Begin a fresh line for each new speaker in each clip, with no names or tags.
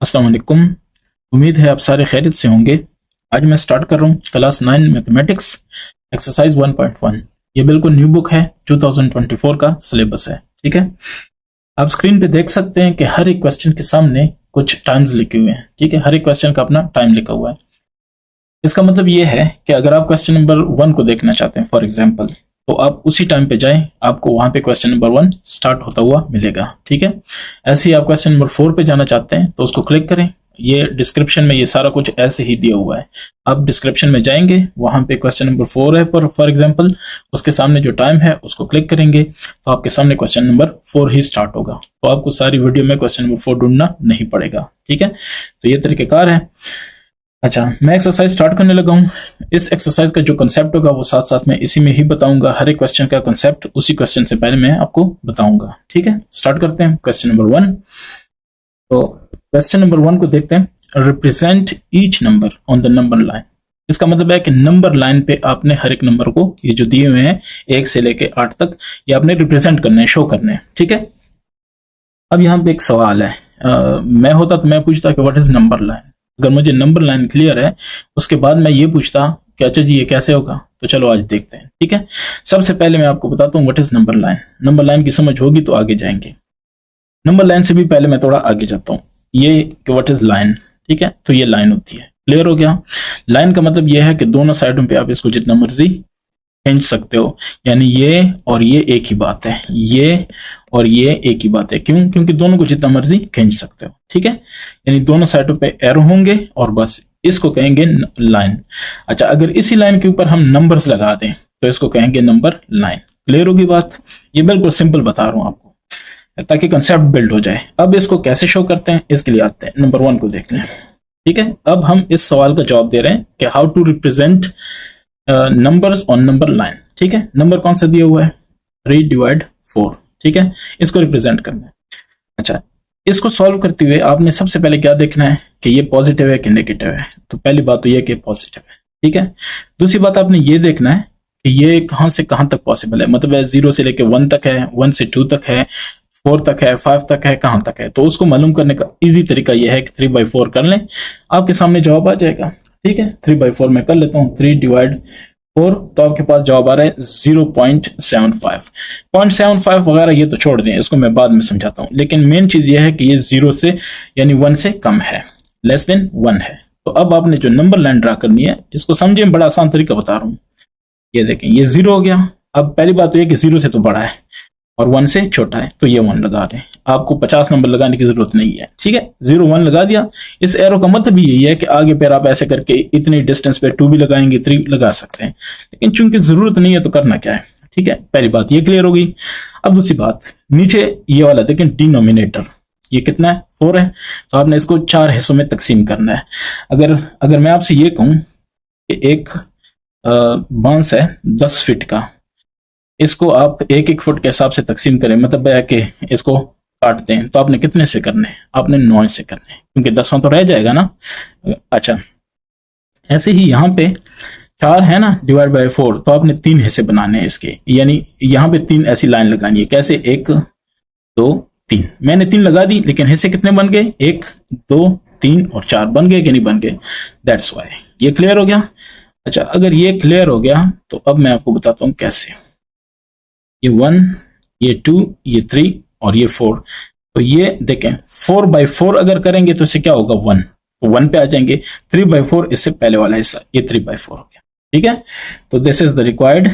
अस्सलाम वालेकुम। उम्मीद है आप सारे खैरियत से होंगे। आज मैं स्टार्ट कर रहा हूँ क्लास 9 मैथमेटिक्स एक्सरसाइज 1.1। ये बिल्कुल न्यू बुक है, 2024 का सिलेबस है। ठीक है, आप स्क्रीन पे देख सकते हैं कि हर एक क्वेश्चन के सामने कुछ टाइम्स लिखे हुए हैं। ठीक है, हर एक क्वेश्चन का अपना टाइम लिखा हुआ है। इसका मतलब ये है कि अगर आप क्वेश्चन नंबर 1 को देखना चाहते हैं फॉर एग्जाम्पल, तो आप उसी टाइम पे जाएं, आपको वहां पे क्वेश्चन नंबर 1 स्टार्ट होता हुआ मिलेगा। ठीक है, ऐसे ही आप क्वेश्चन नंबर 4 पे जाना चाहते हैं तो उसको क्लिक करें। ये डिस्क्रिप्शन में ये सारा कुछ ऐसे ही दिया हुआ है। आप डिस्क्रिप्शन में जाएंगे, वहां पे क्वेश्चन नंबर 4 है पर फॉर एग्जाम्पल, उसके सामने जो टाइम है उसको क्लिक करेंगे तो आपके सामने क्वेश्चन नंबर 4 ही स्टार्ट होगा। तो आपको सारी वीडियो में क्वेश्चन नंबर 4 ढूंढना नहीं पड़ेगा। ठीक है, तो ये तरीकेकार है। अच्छा, मैं एक्सरसाइज स्टार्ट करने लगा हूँ। इस एक्सरसाइज का जो कंसेप्ट होगा वो साथ साथ में इसी में ही बताऊंगा। हर एक क्वेश्चन का कंसेप्ट उसी क्वेश्चन से पहले मैं आपको बताऊंगा। ठीक है, स्टार्ट करते हैं क्वेश्चन नंबर 1। तो क्वेश्चन नंबर 1 को देखते हैं। Represent each number on the number line. इसका मतलब है कि नंबर लाइन पे आपने हर एक नंबर को, ये जो दिए हुए हैं 1 से लेके 8 तक, ये आपने रिप्रेजेंट करने हैं, शो करने हैं। ठीक है, अब यहाँ पे एक सवाल है। मैं होता तो मैं पूछता कि व्हाट इज नंबर लाइन। अगर मुझे नंबर लाइन क्लियर है, उसके बाद मैं ये पूछता कि अच्छा जी ये कैसे होगा। तो चलो आज देखते हैं। ठीक है, सबसे पहले मैं आपको बताता हूँ what is number line. Number line की समझ होगी तो आगे जाएंगे। नंबर लाइन से भी पहले मैं थोड़ा आगे जाता हूँ। ये कि व्हाट इज लाइन। ठीक है, तो ये लाइन होती है। क्लियर हो गया। लाइन का मतलब यह है कि दोनों साइडों पे आप इसको जितना मर्जी खींच सकते हो, यानी ये और ये एक ही बात है, ये और ये एक ही बात है। क्यों? क्योंकि दोनों को जितना मर्जी खींच सकते हो। ठीक है, यानी दोनों साइडों पे एरो होंगे और बस इसको कहेंगे लाइन। अच्छा, अगर इसी लाइन के ऊपर हम नंबर्स लगा दें तो इसको कहेंगे नंबर लाइन। क्लियर होगी बात। ये बिल्कुल सिंपल बता रहा हूं आपको ताकि कंसेप्ट बिल्ड हो जाए। अब इसको कैसे शो करते हैं इसके लिए आते हैं। नंबर 1 को देख लें। ठीक है, अब हम इस सवाल का जवाब दे रहे हैं कि how to represent numbers on number line. ठीक है, नंबर कौन सा दिया हुआ है? 3/4। ठीक है, इसको रिप्रेजेंट करना है। अच्छा, इसको सॉल्व करते हुए आपने सबसे पहले क्या देखना है कि ये पॉजिटिव है कि नेगेटिव है। तो पहली बात तो ये कि पॉजिटिव है। ठीक है, दूसरी बात आपने ये देखना है कि ये कहां से कहां तक पॉसिबल है। मतलब 0 से लेके 1 तक है, 1 से 2 तक है, 4 तक है, 5 तक है, कहां तक है। तो उसको मालूम करने का इजी तरीका यह है कि 3/4 कर लें, आपके सामने जवाब आ जाएगा। ठीक है, 3/4 में कर लेता हूँ। 3/4 तो आपके पास जवाब आ रहा है 0.75। 0.75 वगैरह ये तो छोड़ दें, इसको मैं बाद में समझाता हूं। लेकिन मेन चीज ये है कि ये 0 से यानी 1 से कम है, लेस देन 1 है। तो अब आपने जो नंबर लाइन ड्रा करनी है, इसको समझिए, बड़ा आसान तरीका बता रहा हूं। ये देखें, ये 0 हो गया। अब पहली बात तो ये कि 0 से तो बड़ा है और 1 से छोटा है, तो ये 1 लगा दें। आपको 50 नंबर लगाने की जरूरत नहीं है। ठीक है, 0 1 लगा दिया। इस एरो का मतलब यही है कि आगे फिर आप ऐसे करके इतनी डिस्टेंस पे 2 भी लगाएंगे, 3 लगा सकते हैं, लेकिन चूंकि जरूरत नहीं है तो करना क्या है। ठीक है, पहली बात ये क्लियर होगी। अब दूसरी बात, नीचे ये वाला देखें, डिनोमिनेटर ये कितना है? 4 है। तो आपने इसको 4 हिस्सों में तकसीम करना है। अगर मैं आपसे ये कहूं कि एक बांस है 10 फीट का, इसको आप 1-1 फुट के हिसाब से तकसीम करें, मतलब है कि इसको काटते हैं, तो आपने कितने से करने हैं? आपने 9 से करने हैं, क्योंकि 10वां तो रह जाएगा ना। अच्छा, ऐसे ही यहाँ पे 4 है ना, /4, तो आपने 3 हिस्से बनाने हैं इसके, यानी यहाँ पे 3 ऐसी लाइन लगानी है। कैसे? 1 2 3। मैंने 3 लगा दी, लेकिन हिस्से कितने बन गए? 1 2 3 और 4 बन गए कि नहीं बन गए? That's why. ये क्लियर हो गया। अच्छा, अगर ये क्लियर हो गया तो अब मैं आपको बताता हूं कैसे। ये 1, ये 2, ये 3 और ये 4। तो ये देखें, 4/4 अगर करेंगे तो इससे क्या होगा? 1, तो 1 पे आ जाएंगे। 3/4 इससे पहले वाला हिस्सा, ये 3/4 हो गया। ठीक है, तो this is the required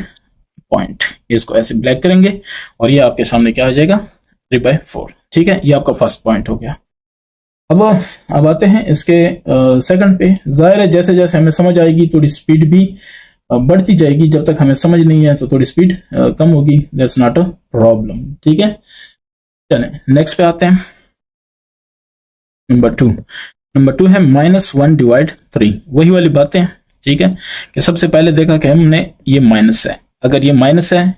point. इसको ऐसे ब्लैक करेंगे और ये आपके सामने क्या आ जाएगा? 3/4। ठीक है, ये आपका फर्स्ट पॉइंट हो गया। अब आते हैं इसके सेकंड पे। जाहिर है जैसे जैसे हमें समझ आएगी थोड़ी स्पीड भी बढ़ती जाएगी। जब तक हमें समझ नहीं है तो थोड़ी स्पीड कम होगी, दैट्स नॉट अ प्रॉब्लम। ठीक है, चलें नेक्स्ट पे आते हैं। नंबर 2 है -1/3। वही वाली बातें। ठीक है, कि सबसे पहले देखा कि हमने ये माइनस है। अगर ये माइनस है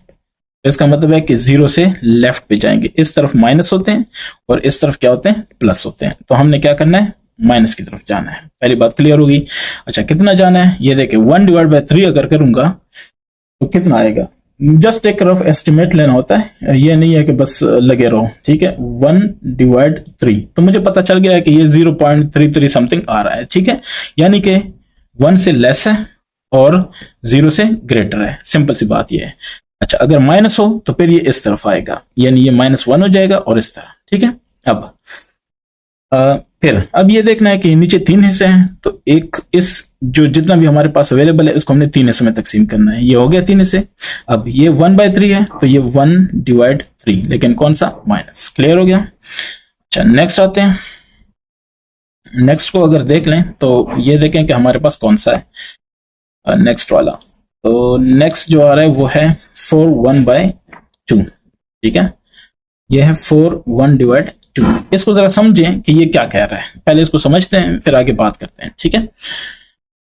तो इसका मतलब है कि 0 से लेफ्ट पे जाएंगे। इस तरफ माइनस होते हैं और इस तरफ क्या होते हैं? प्लस होते हैं। तो हमने क्या करना है? माइनस की तरफ जाना है। पहली बात क्लियर होगी। अच्छा, कितना जाना है? ये देखें, 1/3 अगर करूंगा तो कितना आएगा? जस्ट एक रफ एस्टिमेट लेना होता है, ये नहीं है कि बस लगे रहो, ठीक है। 1/3 तो मुझे पता चल गया है कि ये 0.33 समथिंग आ रहा है, ठीक है, यानी कि 1 से लेस है और 0 से ग्रेटर है, सिंपल सी बात ये है। अच्छा, अगर माइनस हो तो फिर ये इस तरफ आएगा, यानी ये -1 हो जाएगा और इस तरह, ठीक है। अब फिर अब ये देखना है कि नीचे 3 हिस्से हैं, तो एक इस जो जितना भी हमारे पास अवेलेबल है उसको हमने 3 हिस्सों में तकसीम करना है। ये हो गया 3 हिस्से। अब ये 1/3 है तो ये 1/3, लेकिन कौन सा, माइनस। क्लियर हो गया। अच्छा, नेक्स्ट आते हैं। नेक्स्ट को अगर देख लें तो ये देखें कि हमारे पास कौन सा है नेक्स्ट वाला। तो नेक्स्ट जो आ रहा है वो है 4/1/2, ठीक है। ये है 4/1/2। इसको जरा समझें कि ये क्या कह रहा है, पहले इसको समझते हैं फिर आगे बात करते हैं, ठीक है।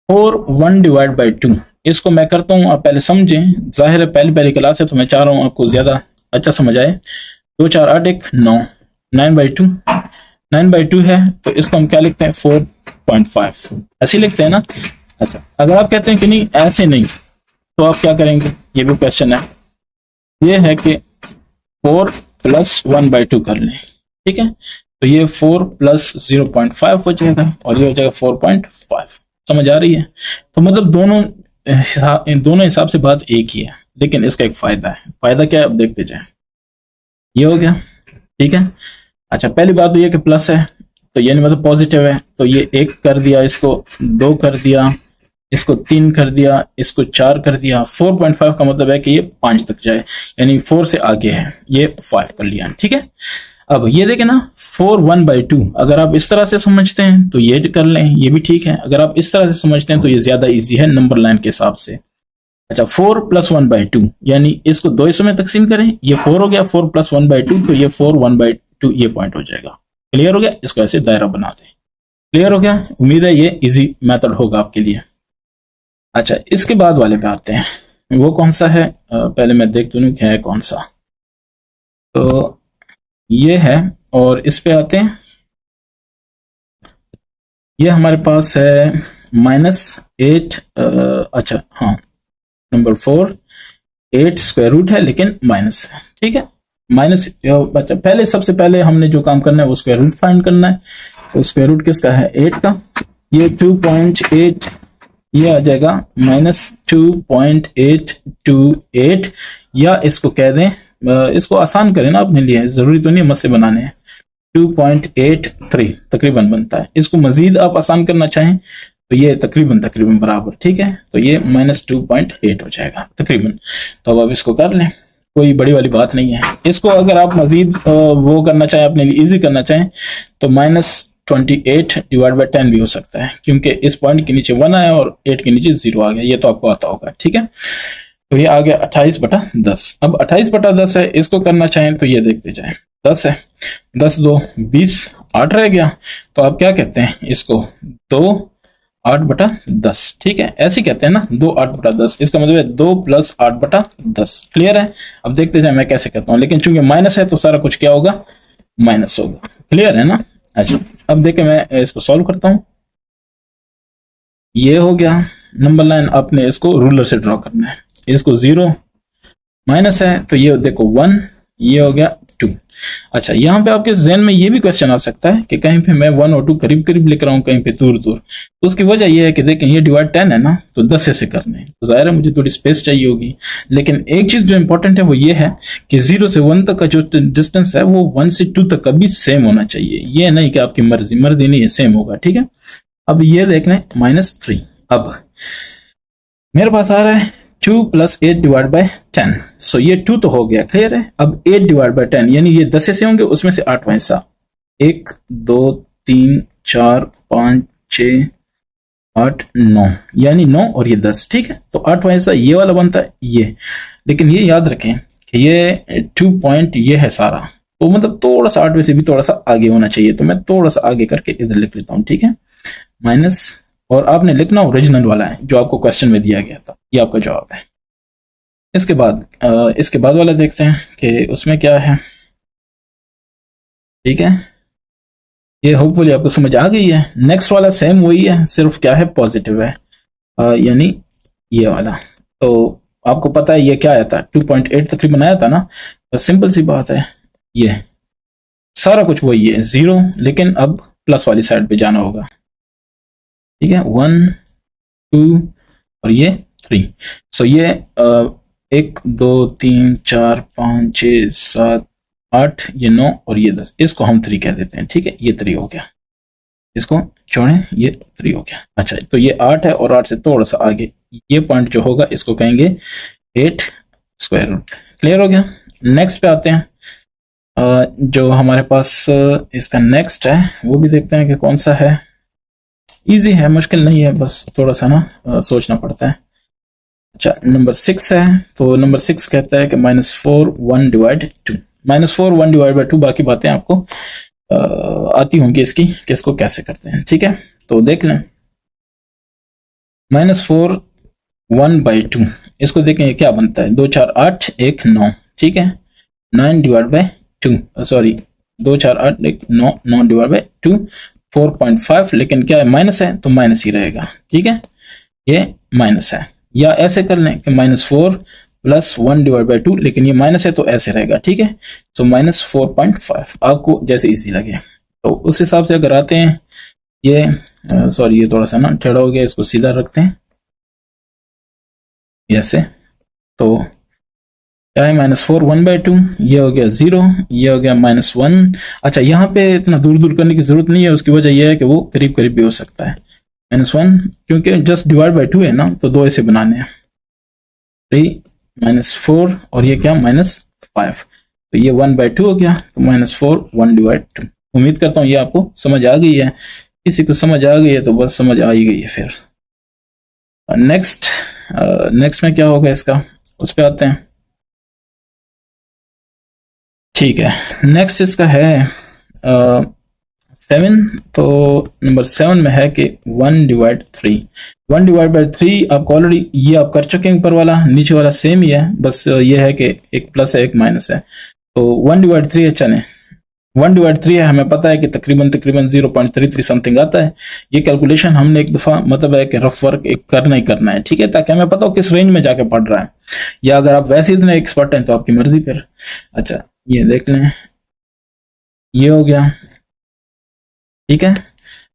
4/1/2 इसको मैं करता हूं, आप पहले समझें। जाहिर है पहली क्लास है तो मैं चाह रहा हूं आपको ज्यादा अच्छा समझ आए। 2 4 8 1 9, 9/2, 9/2 है तो इसको हम क्या लिखते हैं, 4.5 ऐसे लिखते हैं ना। अच्छा, अगर आप कहते हैं कि नहीं ऐसे नहीं, तो आप क्या करेंगे, ये भी क्वेश्चन है। ये है कि 4 + 1/2 कर लें, ठीक है। तो ये 4 + 0.5 हो जाएगा और ये हो जाएगा 4.5। समझ आ रही है। तो मतलब दोनों हिसाब से बात एक ही है, लेकिन इसका एक फायदा है। फायदा क्या है, अब देखते जाएं। ये हो गया, ठीक है। अच्छा, पहली बात तो ये कि प्लस है तो ये नहीं मतलब पॉजिटिव है, तो ये 1 कर दिया, इसको 2 कर दिया, इसको 3 कर दिया, इसको 4 कर दिया। 4.5 का मतलब है कि ये 5 तक जाए, यानी 4 से आगे है, ये 5 कर लिया, ठीक है। अब ये देखें ना, 4/1/2 अगर आप इस तरह से समझते हैं तो ये कर लें, ये भी ठीक है। अगर आप इस तरह से समझते हैं तो ये ज्यादा इजी है नंबर लाइन के हिसाब से। अच्छा, 4 + 1/2 यानी इसको 2 हिस्सों में तकसीम करें, ये 4 हो गया, 4 + 1/2 तो ये 4/1/2 ये पॉइंट हो जाएगा। क्लियर हो गया। इसको ऐसे दायरा बना दें। क्लियर हो गया। उम्मीद है ये इजी मेथड होगा आपके लिए। अच्छा, इसके बाद वाले पे आते हैं, वो कौन सा है, पहले मैं देख दूं क्या है कौन सा। तो ये है, और इस पे आते हैं। ये हमारे पास है -8, अच्छा हाँ, नंबर 4 8 स्क्वायर रूट है लेकिन माइनस है, ठीक है। माइनस, अच्छा पहले सबसे पहले हमने जो काम करना है वो स्क्वायर रूट फाइंड करना है। तो स्क्वायर रूट किसका है, 8 का। ये 2.8 ये आ जाएगा -2.828, या इसको कह दें, इसको आसान करें ना अपने लिए, जरूरी तो नहीं मसले बनाने हैं। 2.83 तकरीबन बनता है। इसको मजीद आप आसान करना चाहें तो ये तकरीबन बराबर, ठीक है। तो ये -2.8 हो जाएगा तकरीबन। तो अब आप इसको कर लें, कोई बड़ी वाली बात नहीं है। इसको अगर आप मजीद वो करना चाहें, अपने लिए इजी करना चाहें, तो -28/10 भी हो सकता है, क्योंकि इस पॉइंट के नीचे 1 आया और 8 के नीचे 0 आ गया, ये तो आपको आता होगा, ठीक है। तो ये आ गया 28/10। अब 28/10 है, इसको करना चाहें तो ये देखते जाएं। 10 है, 10 2 20, 8 रह गया। तो आप क्या कहते हैं इसको, 2 8/10, ठीक है। ऐसे कहते हैं ना, 2 8/10, इसका मतलब है 2 + 8/10। क्लियर है। अब देखते जाए मैं कैसे कहता हूं, लेकिन चूंकि माइनस है तो सारा कुछ क्या होगा, माइनस होगा। क्लियर है ना। अच्छा, अब देखें मैं इसको सॉल्व करता हूं। ये हो गया नंबर लाइन, आपने इसको रूलर से ड्रॉ करना है। इसको 0 माइनस है तो ये देखो 1, ये हो गया 2। अच्छा, यहां पे आपके जहन में ये भी क्वेश्चन आ सकता है कि कहीं पे मैं 1 और 2 करीब करीब लिख रहा हूं, कहीं पे दूर दूर। तो उसकी वजह यह है कि देखें ये डिवाइड 10 है ना, तो 10 से करने हैं, तो जाहिर है मुझे थोड़ी स्पेस चाहिए होगी। लेकिन एक चीज जो इंपॉर्टेंट है वो ये है कि 0 से 1 तक का जो डिस्टेंस है वो 1 से 2 तक का भी सेम होना चाहिए। ये नहीं कि आपकी मर्जी नहीं है, सेम होगा, ठीक है। अब ये देख लें -3। अब मेरे पास आ रहा है 2 + 8/10, सो ये 2 तो हो गया, क्लियर है। अब 8/10 यानी ये 10 से होंगे, उसमें से 8वां हिस्सा, 1 2 3 4 5 6 8 9, यानी 9 और ये 10, ठीक है। तो 8वां हिस्सा ये वाला बनता है ये। लेकिन ये याद रखें कि ये 2 पॉइंट ये है सारा, तो मतलब थोड़ा सा 8वें से भी थोड़ा सा आगे होना चाहिए, तो मैं थोड़ा सा आगे करके इधर लिख लेता हूं, ठीक है। माइनस, और आपने लिखना ओरिजिनल वाला है जो आपको क्वेश्चन में दिया गया था, ये आपका जवाब है। इसके बाद वाला देखते हैं कि उसमें क्या है, ठीक है। ये होपफुली आपको समझ आ गई है। नेक्स्ट वाला सेम वही है, सिर्फ क्या है, पॉजिटिव है, यानी ये वाला। तो आपको पता है ये क्या आया था, 2.8 तकरीबन आया था ना। तो सिंपल सी बात है, ये सारा कुछ वही है, 0, लेकिन अब प्लस वाली साइड पे जाना होगा। ठीक है, 1 2 और ये 3। सो ये 1 2 3 4 5 6 7 8, ये 9 और ये 10, इसको हम 3 कह देते हैं। ठीक है, ये 3 हो गया, इसको छोड़ें, ये 3 हो गया। अच्छा, तो ये 8 है और 8 से थोड़ा सा आगे ये पॉइंट जो होगा इसको कहेंगे 8 स्क्वायर रूट। क्लियर हो गया। नेक्स्ट पे आते हैं। जो हमारे पास इसका नेक्स्ट है वो भी देखते हैं कि कौन सा है। इजी है, मुश्किल नहीं है, बस थोड़ा सा ना सोचना पड़ता है। अच्छा, नंबर 6 है। तो नंबर 6 कहता है कि -4 1 डिवाइड 2, -4 1 डिवाइड बाई 2। बाकी बातें आपको आती होंगी इसकी, कि इसको कैसे करते हैं। ठीक है, तो देख लें। -4 1 बाई 2, इसको देखें ये क्या बनता है, 2 4 8 1 9। ठीक है, 9 divide by 2, sorry 2 4 8 1 9, 9 divide by 2 4.5, लेकिन क्या है, माइनस है तो माइनस ही रहेगा। ठीक है, ये माइनस है। या ऐसे कर लें कि -4 प्लस 1 डिवाइड बाई 2, लेकिन ये माइनस है तो ऐसे रहेगा। ठीक है, तो -4.5, आपको जैसे इजी लगे। तो उस हिसाब से अगर आते हैं, ये सॉरी ये थोड़ा सा ना टेढ़ा हो गया, इसको सीधा रखते हैं ऐसे। तो क्या है, -4 1 बाई 2, ये हो गया 0, ये हो गया -1। अच्छा, यहाँ पे इतना दूर दूर करने की जरूरत नहीं है, उसकी वजह यह है कि वो करीब करीब भी हो सकता है। -1 क्योंकि जस्ट डिवाइड बाई 2 है ना, तो 2 ऐसे बनाने हैं। 3 -4 और ये क्या, -5, तो ये 1 बाई 2 हो गया। तो -4 1 डिवाइड 2। उम्मीद करता हूँ ये आपको समझ आ गई है। किसी को समझ आ गई है तो बस समझ आ ही गई है फिर। नेक्स्ट में क्या होगा इसका, उस पर आते हैं। ठीक है, नेक्स्ट इसका है 7। तो नंबर 7 में है कि 1 डिवाइड 3। 1 डिवाइड बाई 3 आपको ऑलरेडी ये आप कर चुके हैं, ऊपर वाला नीचे वाला सेम ही है, बस ये है कि एक प्लस है एक माइनस है। तो 1 डिवाइड 3 है, चलें 1 डिवाइड 3 है, हमें पता है कि तकरीबन 0.33 समथिंग आता है। ये कैलकुलेशन हमने एक दफा मतलब है कि रफ वर्क एक करना ही करना है। ठीक है, ताकि हमें पता हो किस रेंज में जाके पढ़ रहा है। या अगर आप वैसे इतने एक्सपर्ट हैं तो आपकी मर्जी फिर। अच्छा, ये देख लें, ये हो गया। ठीक है,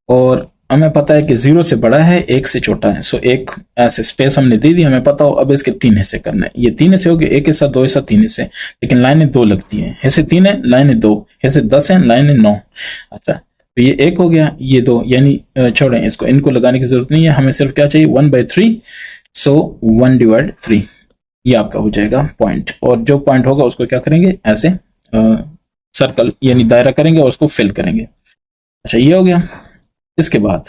और हमें पता है कि 0 से बड़ा है, 1 से छोटा है। सो एक ऐसे स्पेस हमने दे दी, हमें पता हो अब इसके 3 हिस्से करना है। ये 3 हिस्से हो गए, 1 हिस्सा 2 हिस्सा 3 हिस्से, लेकिन लाइनें 2 लगती हैं। हिस्से 3 है, लाइनें 2, हिस्से 10 हैं, लाइनें 9। अच्छा, तो ये 1 हो गया, ये 2, यानी छोड़ें इसको, इनको लगाने की जरूरत नहीं है, हमें सिर्फ क्या चाहिए, 1 बाई 3। सो 1 डिवाइड 3 ये आपका हो जाएगा पॉइंट। और जो पॉइंट होगा उसको क्या करेंगे, ऐसे सर्कल यानी दायरा करेंगे और उसको फिल करेंगे। अच्छा, ये हो गया। इसके बाद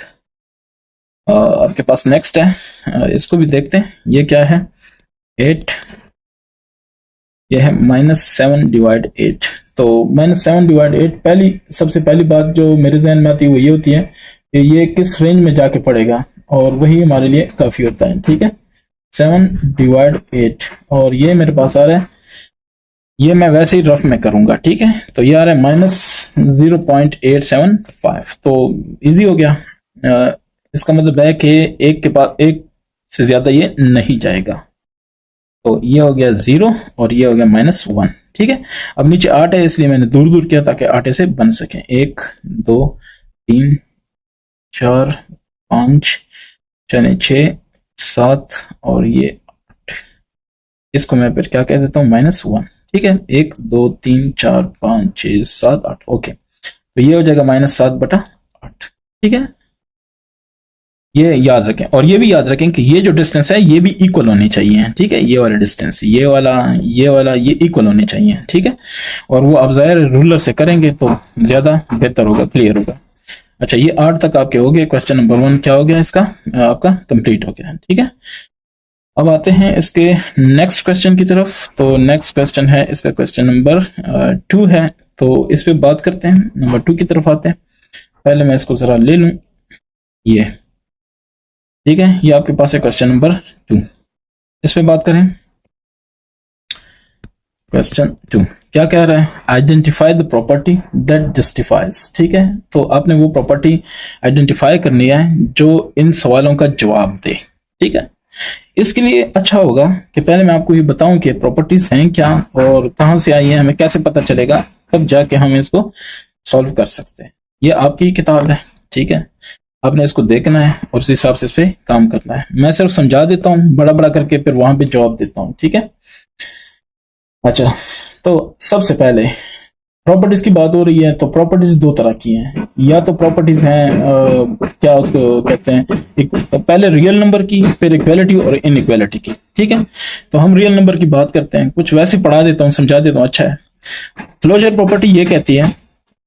आपके पास नेक्स्ट है, इसको भी देखते हैं। ये क्या है, 8, ये है -7 डिवाइड 8। तो -7 डिवाइड 8, सबसे पहली बात जो मेरे जहन में आती है वो ये होती है कि ये किस रेंज में जाके पड़ेगा, और वही हमारे लिए काफी होता है। ठीक है, 7 डिवाइड 8, और ये मेरे पास आ रहा है, ये मैं वैसे ही रफ में करूंगा। ठीक है, तो ये आ रहा है -0.875। तो इजी हो गया। इसका मतलब है कि एक के पास एक से ज्यादा ये नहीं जाएगा। तो ये हो गया 0 और ये हो गया -1। ठीक है, अब नीचे 8 है, इसलिए मैंने दूर दूर किया ताकि 8 से बन सके। 1 2 3 4 5 6 7 और ये 8। इसको मैं फिर क्या कह देता हूँ, -1। ठीक है, 1 2 3 4 5 6 7 8। ओके, तो ये हो जाएगा -7/8। ठीक है, ये याद रखें, और ये भी याद रखें कि ये जो डिस्टेंस है ये भी इक्वल होनी चाहिए। ठीक है, ये वाला डिस्टेंस, ये वाला ये इक्वल होने चाहिए। ठीक है, और वो आप ज़ाहिर रूलर से करेंगे तो ज्यादा बेहतर होगा, क्लियर होगा। अच्छा, ये 8 तक आपके हो गए। क्वेश्चन नंबर 1 क्या हो गया इसका, आपका कंप्लीट हो गया। ठीक है, अब आते हैं इसके नेक्स्ट क्वेश्चन की तरफ। तो नेक्स्ट क्वेश्चन है इसका, क्वेश्चन नंबर 2 है। तो इस पे बात करते हैं, नंबर 2 की तरफ आते हैं। पहले मैं इसको जरा ले लूं, ये ठीक है, ये आपके पास है क्वेश्चन नंबर 2। इस पे बात करें। क्वेश्चन 2 क्या कह रहा है, identify the property that justifies. ठीक है, तो आपने वो प्रॉपर्टी आइडेंटिफाई करनी है जो इन सवालों का जवाब दे। ठीक है, इसके लिए अच्छा होगा कि पहले मैं आपको ये बताऊं कि प्रॉपर्टीज हैं क्या और कहां से आई है, हमें कैसे पता चलेगा, तब जाके हम इसको सॉल्व कर सकते हैं। ये आपकी किताब है, ठीक है, आपने इसको देखना है और उस हिसाब से इस पे काम करना है। मैं सिर्फ समझा देता हूँ बड़ा बड़ा करके, फिर वहां पे जवाब देता हूँ, ठीक है। अच्छा, तो सबसे पहले प्रॉपर्टीज की बात हो रही है, तो प्रॉपर्टीज दो तरह की हैं। या तो प्रॉपर्टीज हैं क्या उसको कहते हैं, एक पहले रियल नंबर की, फिर इक्वालिटी और इनइक्वालिटी की, ठीक है। तो हम रियल नंबर की बात करते हैं, कुछ वैसे पढ़ा देता हूँ, समझा देता हूँ, अच्छा है। क्लोजर प्रॉपर्टी ये कहती है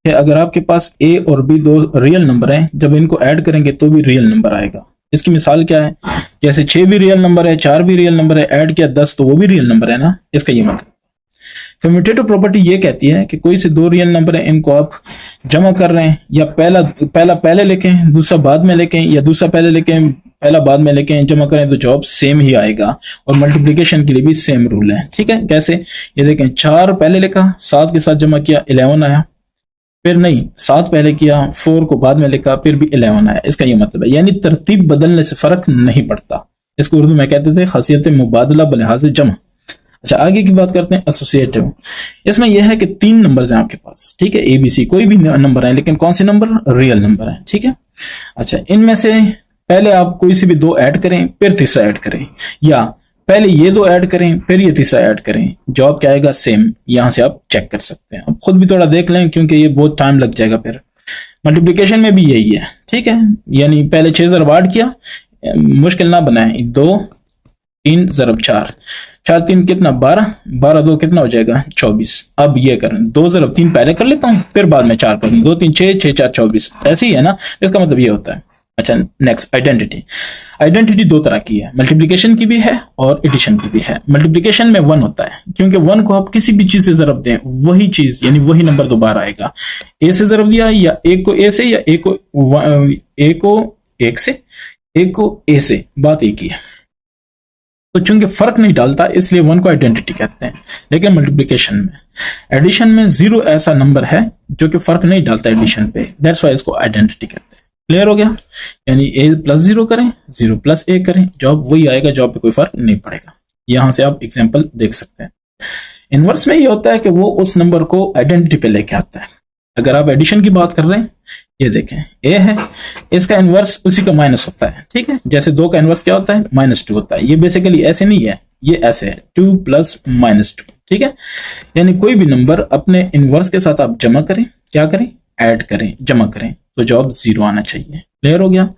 कि अगर आपके पास ए और बी दो रियल नंबर हैं, जब इनको ऐड करेंगे तो भी रियल नंबर आएगा। इसकी मिसाल क्या है, जैसे 6 भी रियल नंबर है, 4 भी रियल नंबर है, ऐड किया 10 तो वो भी रियल नंबर है ना, इसका ये मतलब। कम्यूटेटिव प्रॉपर्टी ये कहती है कि कोई से दो रियल नंबर है, इनको आप जमा कर रहे हैं, या पहला पहले लेके दूसरा बाद में लेके, या दूसरा पहले लेके पहला बाद में लेके जमा करें तो जवाब सेम ही आएगा। और मल्टीप्लिकेशन के लिए भी सेम रूल है, ठीक है। कैसे, ये देखें, 4 पहले लिखा, 7 के साथ जमा किया 11 आया, फिर नहीं 7 पहले किया, 4 को बाद में लिखा, फिर भी 11 आया। इसका ये मतलब है, यानी तरतीब बदलने से फर्क नहीं पड़ता। इसको उर्दू में कहते थे खासियत मुबादला बलिहाज जमा। अच्छा, आगे की बात करते हैं एसोसिएटिव। इसमें यह है कि 3 नंबर्स हैं आपके पास, ठीक है, ABC कोई भी नंबर है, लेकिन कौन से नंबर, रियल नंबर है, ठीक है। अच्छा, इनमें से पहले आप कोई से भी दो ऐड करें, फिर तीसरा ऐड करें, या पहले ये दो ऐड करें फिर ये तीसरा ऐड करें, जवाब क्या आएगा, सेम। यहां से आप चेक कर सकते हैं, अब खुद भी थोड़ा देख लें क्योंकि ये बहुत टाइम लग जाएगा। फिर मल्टीप्लिकेशन में भी यही है, ठीक है, यानी पहले 6 ज़रब 8 किया, मुश्किल ना बनाए, 2 3 ज़रब 4, 4 3 कितना, 12, 12 2 कितना हो जाएगा, 24। अब ये करें, 2 ज़रब 3 पहले कर लेता हूं, फिर बाद में 4 कर दूं, 2 3 6 6 4 24, ऐसे ही है ना, इसका मतलब ये होता है। अच्छा, नेक्स्ट आइडेंटिटी। आइडेंटिटी दो तरह की है, मल्टीप्लिकेशन की भी है और एडिशन की भी है। मल्टीप्लिकेशन में 1 होता है, क्योंकि 1 को आप किसी भी चीज से ज़रब दें, वही चीज यानी वही नंबर दोबारा आएगा। ए से ज़रब दिया, या एक को ए से, या एक को एक से, एक को ए से, बात एक ही है। तो चूंकि फर्क नहीं डालता इसलिए 1 को आइडेंटिटी कहते हैं। लेकिन मल्टीप्लिकेशन में, एडिशन में 0 ऐसा नंबर है जो कि फर्क नहीं डालता एडिशन पे, दैट्स वाई इसको आइडेंटिटी कहते हैं। क्लियर हो गया, यानी a + 0 करें, 0 + a करें, जवाब वही आएगा, जवाब पे कोई फर्क नहीं पड़ेगा। यहां से आप एग्जांपल देख सकते हैं। इनवर्स में ये होता है कि वो उस नंबर को आइडेंटिटी पे लेके आता है। अगर आप एडिशन की बात कर रहे हैं, ये देखें a है, इसका इनवर्स उसी का माइनस होता है, ठीक है। जैसे 2 का इनवर्स क्या होता है, -2 होता है। ये बेसिकली ऐसे नहीं है, ये ऐसे है, 2 + -2, ठीक है। यानी कोई भी नंबर अपने इनवर्स के साथ आप जमा करें, क्या करें, ऐड करें, जमा करें, तो जवाब 0 आना चाहिए। क्लियर हो गया।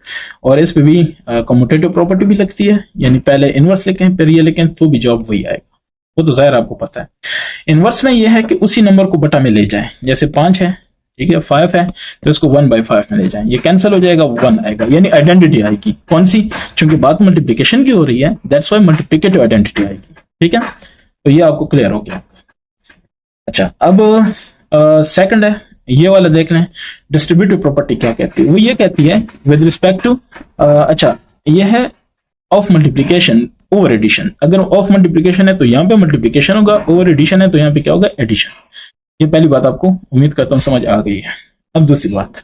और इस पे भी कम्यूटेटिव प्रॉपर्टी भी लगती है, यानी पहले इनवर्स लिखें फिर ये लिखें तो भी जवाब वही आएगा, वो तो जाहिर आपको पता है। इनवर्स में यह है कि उसी नंबर को बटा में ले जाएं, जैसे 5 है, ठीक है, 5 है, तो इसको 1/5 में ले जाएं, ये कैंसिल हो जाएगा, 1 आएगा, यानी आइडेंटिटी आएगी। कौन सी, चूंकि बात मल्टीप्लिकेशन की हो रही है, दैट्स वाई मल्टीप्लिकेटिव आइडेंटिटी आएगी, ठीक है। तो ये आपको क्लियर हो गया। अच्छा, अब सेकंड है, ये वाला देख लें, डिस्ट्रीब्यूटिव प्रॉपर्टी क्या कहती है। वो ये कहती है विद रिस्पेक्ट टू, अच्छा, ये है ऑफ मल्टीप्लिकेशन ओवर एडिशन। अगर ऑफ मल्टीप्लिकेशन है तो यहाँ पे मल्टीप्लिकेशन होगा, ओवर एडिशन है तो यहाँ पे क्या होगा, एडिशन। ये पहली बात आपको उम्मीद करता हूँ समझ आ गई है। अब दूसरी बात,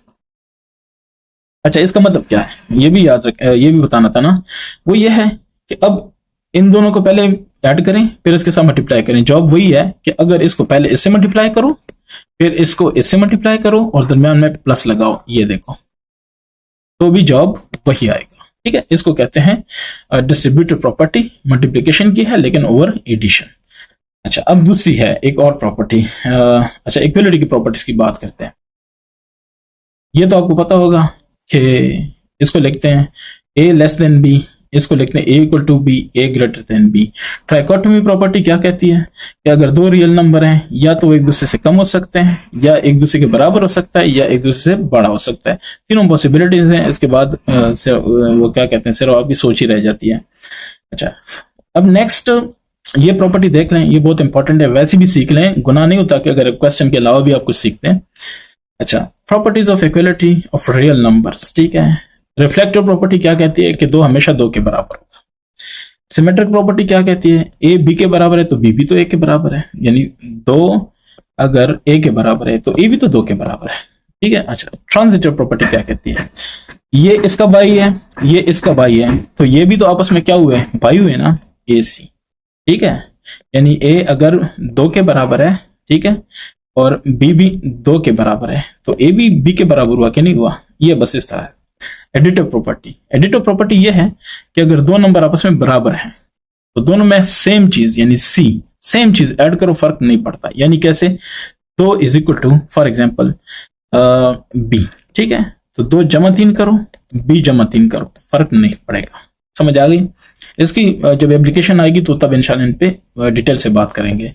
अच्छा, इसका मतलब क्या है ये भी याद रख, ये भी बताना था ना। वो ये है कि अब इन दोनों को पहले ऐड करें फिर इसके साथ मल्टीप्लाई करें, जवाब वही है कि अगर इसको पहले इससे मल्टीप्लाई करो फिर इसको इससे मल्टीप्लाई करो और दरमियान में प्लस लगाओ, ये देखो, तो भी जवाब वही आएगा, ठीक है। इसको कहते हैं डिस्ट्रीब्यूटिव प्रॉपर्टी, मल्टीप्लिकेशन की है लेकिन ओवर एडिशन। अच्छा, अब दूसरी है एक और प्रॉपर्टी, अच्छा, इक्वलिटी की प्रॉपर्टीज की बात करते हैं। ये तो आपको पता होगा कि इसको लिखते हैं a < b, इसको लिखते हैं a = b, a < b। Trichotomy property क्या कहती है कि अगर दो रियल नंबर हैं, या तो एक दूसरे से कम हो सकते हैं, या एक दूसरे के बराबर हो सकता है, या एक दूसरे से बड़ा हो सकता है। तीनों पॉसिबिलिटीज हैं। इसके बाद वो क्या कहते हैं, सिर्फ आपकी सोच ही रह जाती है। अच्छा, अब नेक्स्ट ये प्रॉपर्टी देख लें, ये बहुत इंपॉर्टेंट है, वैसे भी सीख लें, गुनाह नहीं होता कि अगर क्वेश्चन के अलावा भी आप कुछ सीखते हैं। अच्छा, properties of equality of real numbers, ठीक है। रिफ्लेक्टिव प्रॉपर्टी क्या कहती है कि 2 हमेशा 2 के बराबर होगा। सिमेट्रिक प्रॉपर्टी क्या कहती है, a b के बराबर है तो b भी तो a के बराबर है, यानी 2 अगर a के बराबर है तो a भी तो 2 के बराबर है, ठीक है। अच्छा, ट्रांजिटिव प्रॉपर्टी क्या कहती है ये इसका भाई है, ये इसका भाई है, तो ये भी तो आपस में क्या हुए, भाई हुए ना, ए सी। ठीक है, यानी ए अगर 2 के बराबर है, ठीक है, और बी भी 2 के बराबर है, तो ए भी बी के बराबर हुआ कि नहीं हुआ। ये बस इस तरह है एडिटिव प्रॉपर्टी। एडिटिव प्रॉपर्टी ये है कि अगर 2 नंबर आपस में बराबर है तो दोनों में सेम चीज यानी सी, सेम चीज ऐड करो, फर्क नहीं पड़ता। यानी कैसे, 2 is equal to for example B, ठीक है, तो 2 जमा 3 करो, बी जमा 3 करो, फर्क नहीं पड़ेगा। समझ आ गई। इसकी जब एप्लीकेशन आएगी तो तब इंशाल्लाह इन पे डिटेल से बात करेंगे।